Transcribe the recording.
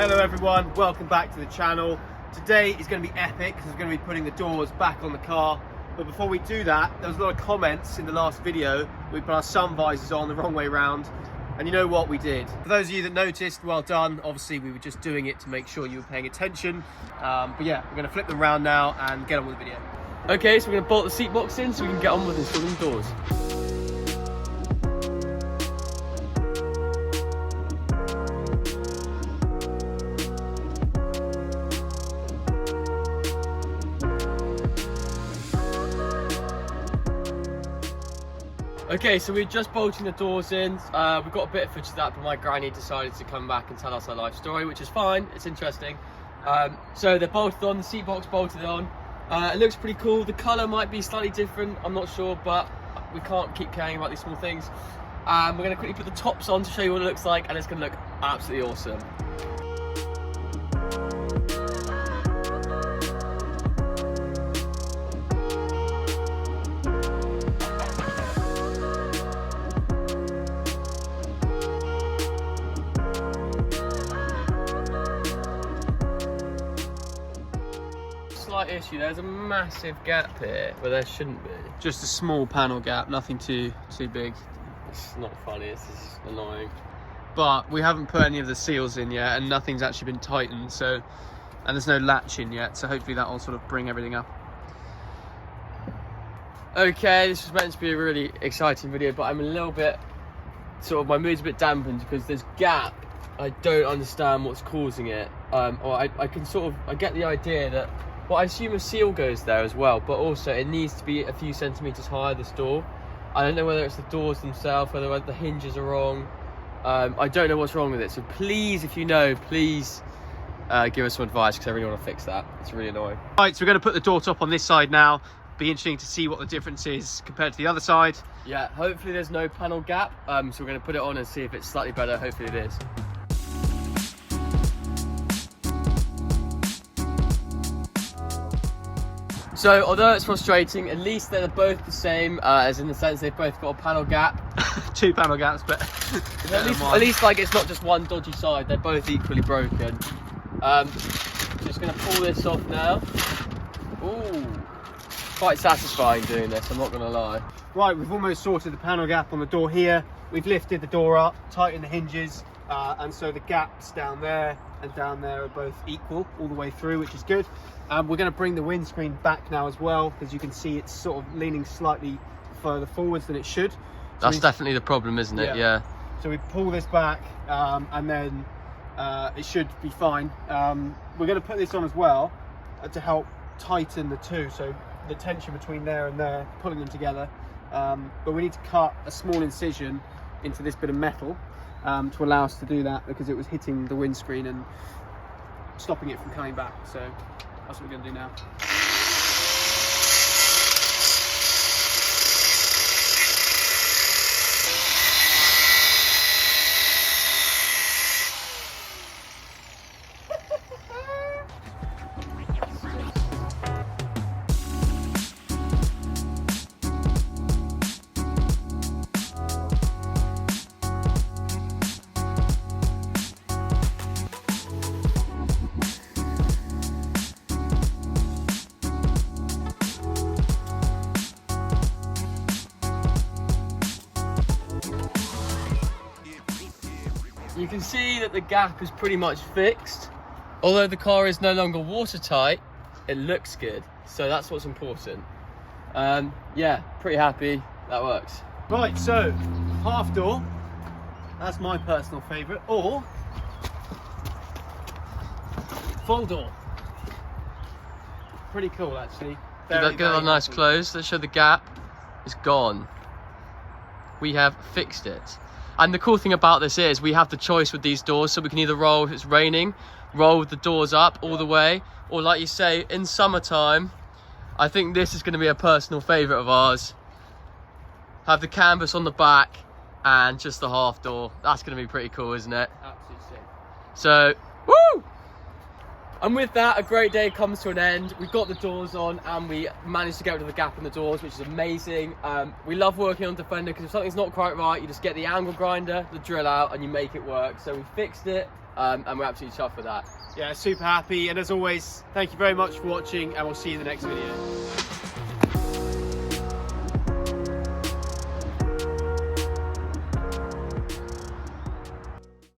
Hello everyone, welcome back to the channel. Today is going to be epic because we're going to be putting the doors back on the car. But before we do that, there was a lot of comments in the last video. We put our sun visors on the wrong way round. And you know what we did? For those of you that noticed, well done. Obviously we were just doing it to make sure you were paying attention. But yeah, we're going to flip them around now and get on with the video. Okay, so we're going to bolt the seat box in so we can get on with installing the doors. Okay, so we're just bolting the doors in. We've got a bit of footage of that, but my granny decided to come back and tell us her life story, which is fine, it's interesting. So they're bolted on, the seat box bolted on. It looks pretty cool. The colour might be slightly different, I'm not sure, but we can't keep caring about these small things. We're going to quickly put the tops on to show you what it looks like, and it's going to look absolutely awesome. Slight issue, there's a massive gap here where there shouldn't be. Just a small panel gap, nothing too big. It's not funny, it's just annoying. But we haven't put any of the seals in yet and nothing's actually been tightened, so, and there's no latch in yet, so hopefully that will sort of bring everything up. Okay, this was meant to be a really exciting video, but I'm a little bit, my mood's a bit dampened because there's gap. I don't understand what's causing it. Or I get the idea that, well, I assume a seal goes there as well, but also it needs to be a few centimetres higher, this door. I don't know whether it's the doors themselves, whether the hinges are wrong. I don't know what's wrong with it, so please, if you know, please give us some advice, because I really want to fix that. It's really annoying. Right, so we're going to put the door top on this side now. Be interesting to see what the difference is compared to the other side. Yeah, hopefully there's no panel gap, so we're going to put it on and see if it's slightly better. Hopefully it is. So, although it's frustrating, at least they're both the same, as in the sense they've both got a panel gap. Two panel gaps, but at least like it's not just one dodgy side, they're both equally broken. Just gonna pull this off now. Ooh, quite satisfying doing this, I'm not gonna lie. Right, we've almost sorted the panel gap on the door here. We've lifted the door up, tightened the hinges, and so the gaps down there and down there are both equal all the way through, which is good. We're going to bring the windscreen back now as well, because you can see it's sort of leaning slightly further forwards than it should. So that's definitely the problem, isn't it? Yeah. So we pull this back and then it should be fine. We're going to put this on as well to help tighten the two, so the tension between there and there, pulling them together. But we need to cut a small incision into this bit of metal to allow us to do that, because it was hitting the windscreen and stopping it from coming back. So that's what we're going to do now. You can see that the gap is pretty much fixed. Although the car is no longer watertight, it looks good. So that's what's important. Yeah, pretty happy, that works. Right, so half door, that's my personal favourite, or full door. Pretty cool actually. Give it a nice close, let's show the gap. It's gone. We have fixed it. And the cool thing about this is we have the choice with these doors, so we can either roll, if it's raining, roll the doors up all the way, or like you say, in summertime, I think this is going to be a personal favourite of ours. Have the canvas on the back and just the half door. That's going to be pretty cool, isn't it? Absolutely sick. So, woo! And with that, a great day comes to an end. We got the doors on and we managed to get rid of the gap in the doors, which is amazing. We love working on Defender because if something's not quite right, you just get the angle grinder, the drill out, and you make it work. So we fixed it, and we're absolutely chuffed with that. Yeah, super happy. And as always, thank you very much for watching, and we'll see you in the next video.